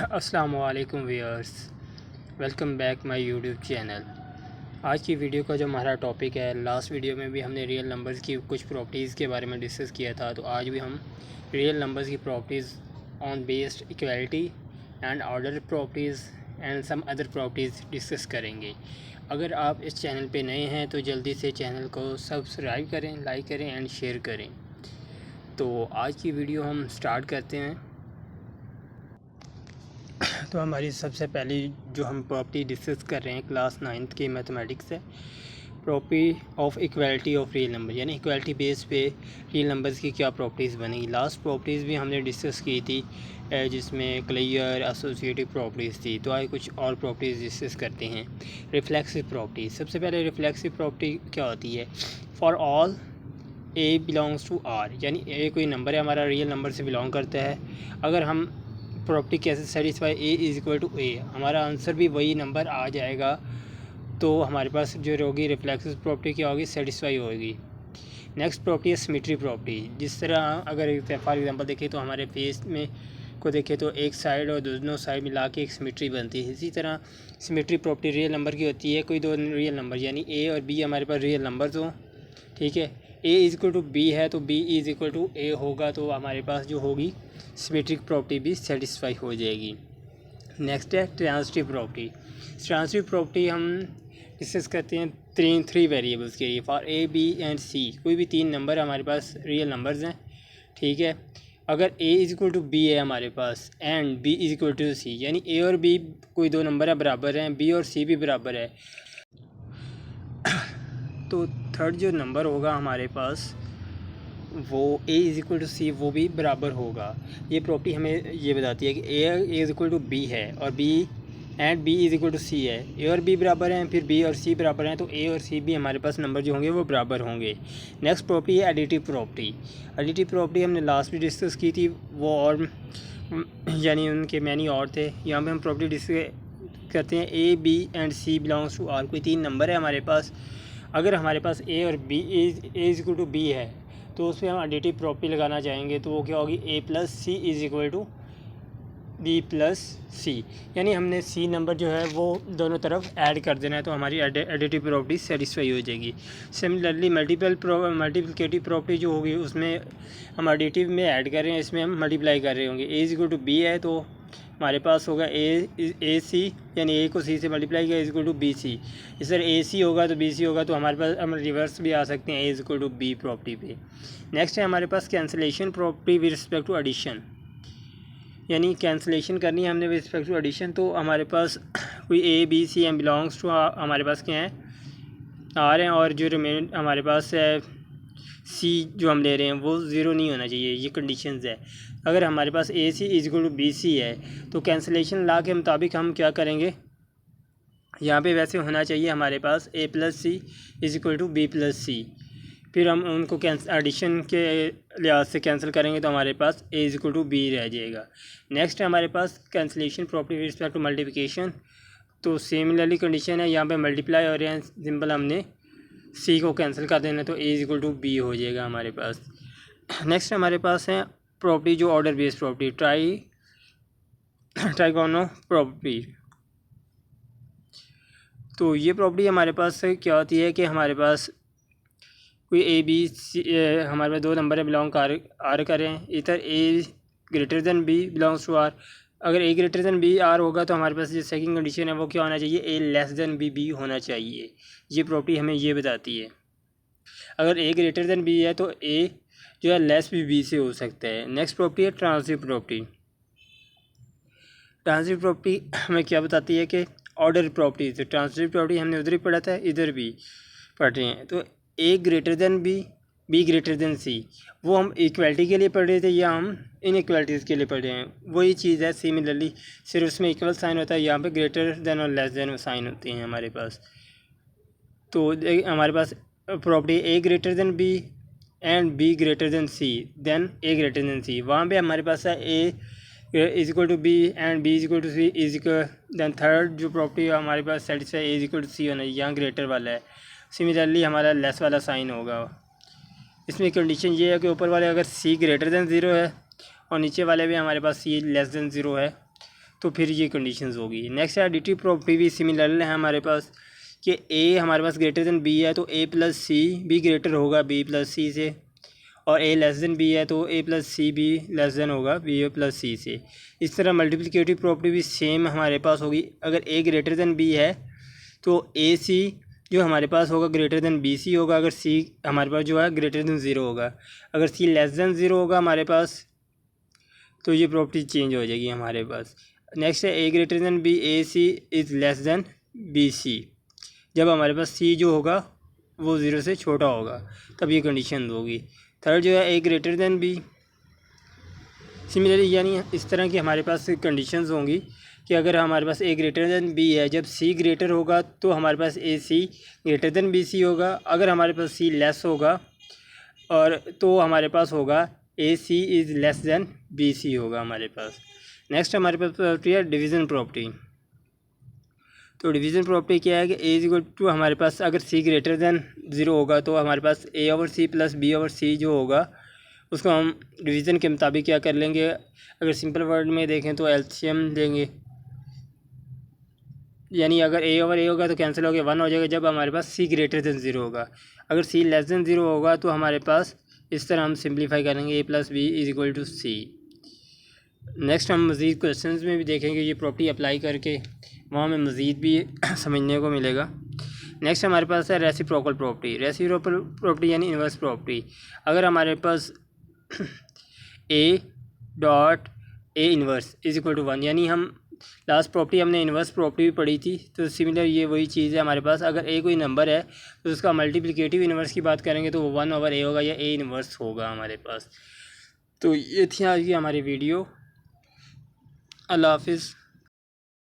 अस्सलामुअलैकुम viewers, welcome back my YouTube channel. आज की वीडियो का जो हमारा टॉपिक है, लास्ट वीडियो में भी हमने रियल नंबर्स की कुछ प्रॉपर्टीज़ के बारे में डिस्कस किया था, तो आज भी हम रियल नंबर्स की properties on based equality and order properties and some other properties discuss करेंगे। अगर आप इस चैनल पे नए हैं तो जल्दी से चैनल को सब्सक्राइब करें, लाइक करें एंड शेयर करें। तो आज की वीडियो हम स्टार्ट करते हैं। तो हमारी सबसे पहली जो हम प्रॉपर्टी डिस्कस कर रहे हैं क्लास 9th के मैथमेटिक्स है, property of equality of real number, यानी इक्वालिटी बेस पे रियल नंबर्स की क्या प्रॉपर्टीज़ बनेगी। लास्ट प्रॉपर्टीज़ भी हमने डिस्कस की थी जिसमें क्लियर एसोसिएटिव प्रॉपर्टीज़ थी, तो आज कुछ और प्रॉपर्टीज़ डिस्कस करते हैं। रिफ्लेक्सिव प्रॉपर्टी, सबसे पहले रिफ्लेक्सिव प्रॉपर्टी क्या होती है। For all A belongs to R, यानी ए कोई नंबर है हमारा, रियल नंबर से बिलोंग करता है। अगर हम प्रॉपर्टी कैसे satisfy A is equal to A, हमारा आंसर भी वही नंबर आ जाएगा, तो हमारे पास जो होगी रिफ्लेक्सिव प्रॉपर्टी क्या होगी, सेटिस्फाई होगी। नेक्स्ट प्रॉपर्टी है सिमेट्री प्रॉपर्टी। जिस तरह अगर फॉर एग्जांपल देखें तो हमारे फेस में को देखें तो एक साइड और दोनों साइड मिला के एक सिमेट्री बनती है। इसी तरह सिमेट्री प्रॉपर्टी रियल नंबर की होती है। कोई दो रियल नंबर यानी ए और बी हमारे पास रियल नंबर्स हों, ठीक है, A is equal to B है तो B is equal to A होगा, तो हमारे पास जो होगी सिमेट्रिक प्रॉपर्टी भी सेटिस्फाई हो जाएगी। नेक्स्ट है ट्रांजिटिव प्रॉपर्टी। ट्रांजिटिव प्रॉपर्टी हम डिस्कस करते हैं थ्री वेरिएबल्स के लिए। फॉर ए बी एंड सी, कोई भी तीन नंबर हमारे पास रियल नंबर्स हैं, ठीक है। अगर a is equal to B है हमारे पास and b is equal to C, यानी a और b कोई दो नंबर है बराबर हैं, b और c भी बराबर है, तो थर्ड जो नंबर होगा हमारे पास वो a इज़ इक्वल टू सी वो भी बराबर होगा। ये प्रॉपर्टी हमें ये बताती है कि a is equal to b है और b and b is equal to c है। a और b बराबर हैं, फिर b और c बराबर हैं, तो a और c भी हमारे पास नंबर जो होंगे वो बराबर होंगे। नेक्स्ट प्रॉपर्टी है एडिटिव प्रॉपर्टी। एडिटिव प्रॉपर्टी हमने लास्ट भी डिस्कस की थी, वो और यानी उनके मैनी और थे। यहाँ पे हम प्रॉपर्टी डिस्कस करते हैं a b and c belongs to r। कोई तीन नंबर है हमारे पास, अगर हमारे पास a और b is equal to b है तो उस पर हम एडिटिव प्रॉपर्टी लगाना चाहेंगे, तो वो क्या होगी, a plus C is equal to B plus C, यानी हमने सी नंबर जो है वो दोनों तरफ ऐड कर देना है, तो हमारी एडिटिव प्रॉपर्टी सेटिस्फाई हो जाएगी। सिमिलरली मल्टीप्लिकेटिव प्रॉपर्टी जो होगी उसमें हम एडिटिव में ऐड कर रहे हैं, इसमें हम मल्टीप्लाई कर रहे होंगे। A is equal to B है तो हमारे पास होगा ए सी, यानी ए को सी से मल्टीप्लाई किया is equal to B C. इस तरह ए सी होगा तो बी सी होगा, तो हमारे पास हम रिवर्स भी आ सकते हैं A is equal to B property पे। नेक्स्ट है हमारे पास cancellation property with respect to addition, यानी कैंसिलेशन करनी है हमने विद रिस्पेक्ट टू एडिशन, तो हमारे पास कोई A B C M belongs to हमारे पास क्या है, आर हैं, और जो रिमेन हमारे पास है सी जो हम ले रहे हैं वो ज़ीरो नहीं होना चाहिए, ये कंडीशंस है। अगर हमारे पास A C is equal to B C है तो कैंसिलेशन लॉ के मुताबिक हम क्या करेंगे, यहाँ पे वैसे होना चाहिए हमारे पास A plus C is equal to B plus C, फिर हम उनको एडिशन के लिहाज से कैंसिल करेंगे तो हमारे पास A is equal to B रह जाएगा। नेक्स्ट है हमारे पास cancellation property with respect to multiplication, तो सिमिलरली कंडीशन है, यहाँ पे मल्टीप्लाई हो रहे हैं, सिंपल हमने सी को कैंसिल कर देना तो ए इज इक्वल टू बी हो जाएगा हमारे पास। नेक्स्ट हमारे पास है प्रॉपर्टी जो ऑर्डर बेस्ड प्रॉपर्टी, ट्राइगोनो प्रॉपर्टी। तो ये प्रॉपर्टी हमारे पास क्या होती है कि हमारे पास कोई ए बी सी हमारे पास दो नंबर है बिलोंग आर करें, इधर A greater than B belongs to R. अगर A greater than B R होगा तो हमारे पास जो सेकंड कंडीशन है वो क्या होना चाहिए, ए लेस दैन बी होना चाहिए। ये प्रॉपर्टी हमें ये बताती है। अगर ए ग्रेटर दैन बी है तो ए जो है लेस भी बी से हो सकता है। नेक्स्ट प्रॉपर्टी है ट्रांजिटिव प्रॉपर्टी। ट्रांजिटिव प्रॉपर्टी हमें क्या बताती है कि ऑर्डर प्रॉपर्टी, तो ट्रांजिटिव प्रॉपर्टी हमने उधर ही पढ़ा था, इधर भी पढ़ रहे हैं। तो A greater than B greater than C, वो हम इक्वलिटी के लिए पढ़ रहे थे या हम इनइक्वालिटीज़ के लिए पढ़ रहे हैं, वही चीज़ है। सिमिलरली सिर्फ उसमें इक्वल साइन होता है, यहाँ पे ग्रेटर दैन और लेस दैन साइन होते हैं हमारे पास। तो हमारे पास property A greater than B and B greater than C then A greater than C, वहाँ पे हमारे पास है A is equal to B and B is equal to C is equal, then third जो प्रॉपर्टी हमारे पास satisfy A is equal to C होना है, यहाँ ग्रेटर वाला है। सिमिलरली हमारा लेस वाला साइन होगा। इसमें कंडीशन ये है कि ऊपर वाले अगर सी ग्रेटर दैन ज़ीरो है और नीचे वाले भी हमारे पास सी लेस दैन ज़ीरो है तो फिर ये कंडीशंस होगी। नेक्स्ट एडिटिव प्रॉपर्टी भी सिमिलर है हमारे पास कि ए हमारे पास ग्रेटर देन बी है तो ए प्लस सी भी ग्रेटर होगा बी प्लस सी से, और ए लेस देन बी है तो ए प्लस सी भी लेस देन होगा बी प्लस सी से। इस तरह मल्टीप्लिकेटिव प्रॉपर्टी भी सेम हमारे पास होगी। अगर ए ग्रेटर देन बी है तो ए सी जो हमारे पास होगा ग्रेटर देन बी सी होगा, अगर सी हमारे पास जो है ग्रेटर देन ज़ीरो होगा। अगर सी लेस देन ज़ीरो होगा हमारे पास तो ये प्रॉपर्टी चेंज हो जाएगी हमारे पास। नेक्स्ट है A greater than B A C is less than B C, जब हमारे पास सी जो होगा वो ज़ीरो से छोटा होगा तब ये कंडीशन होगी। थर्ड जो है A greater than B. Similarly यानी इस तरह की हमारे पास कंडीशंस होंगी कि अगर हमारे पास ए ग्रेटर देन बी है, जब सी ग्रेटर होगा तो हमारे पास A C greater than B C होगा। अगर हमारे पास सी लेस होगा और तो हमारे पास होगा A C is less than B C होगा हमारे पास। नेक्स्ट हमारे पास प्रॉपर्टी है डिवीज़न प्रॉपर्टी। तो डिवीज़न प्रॉपर्टी क्या है कि ए इज इक्वल टू हमारे पास अगर सी ग्रेटर देन ज़ीरो होगा तो हमारे पास A over C plus B over C जो होगा उसको हम डिवीज़न के मुताबिक क्या कर लेंगे, अगर सिंपल वर्ड में देखें तो एलसीएम लेंगे, यानी अगर ए ओवर ए होगा तो कैंसिल हो गया 1 हो जाएगा जब हमारे पास सी ग्रेटर देन ज़ीरो होगा। अगर सी लेस देन ज़ीरो होगा तो हमारे पास इस तरह हम सिंप्लीफाई करेंगे A plus B is equal to C. Next हम मज़ीद क्वेश्चंस में भी देखेंगे ये प्रॉपर्टी अप्लाई करके, वहाँ हमें मज़ीद भी समझने को मिलेगा। नेक्स्ट हमारे पास है रेसिप्रोकल प्रॉपर्टी। रेसिप्रोकल प्रॉपर्टी यानी इन्वर्स प्रॉपर्टी। अगर हमारे पास A dot A inverse is equal to 1, यानी हम लास्ट प्रॉपर्टी हमने इन्वर्स प्रॉपर्टी भी पढ़ी थी, तो सिमिलर ये वही चीज़ है हमारे पास। अगर ए कोई नंबर है तो उसका मल्टीप्लिकेटिव इन्वर्स की बात करेंगे तो वो 1 ओवर ए होगा या ए इन्वर्स होगा हमारे पास। तो ये थी आज की हमारी वीडियो। अल्लाह हाफिज़।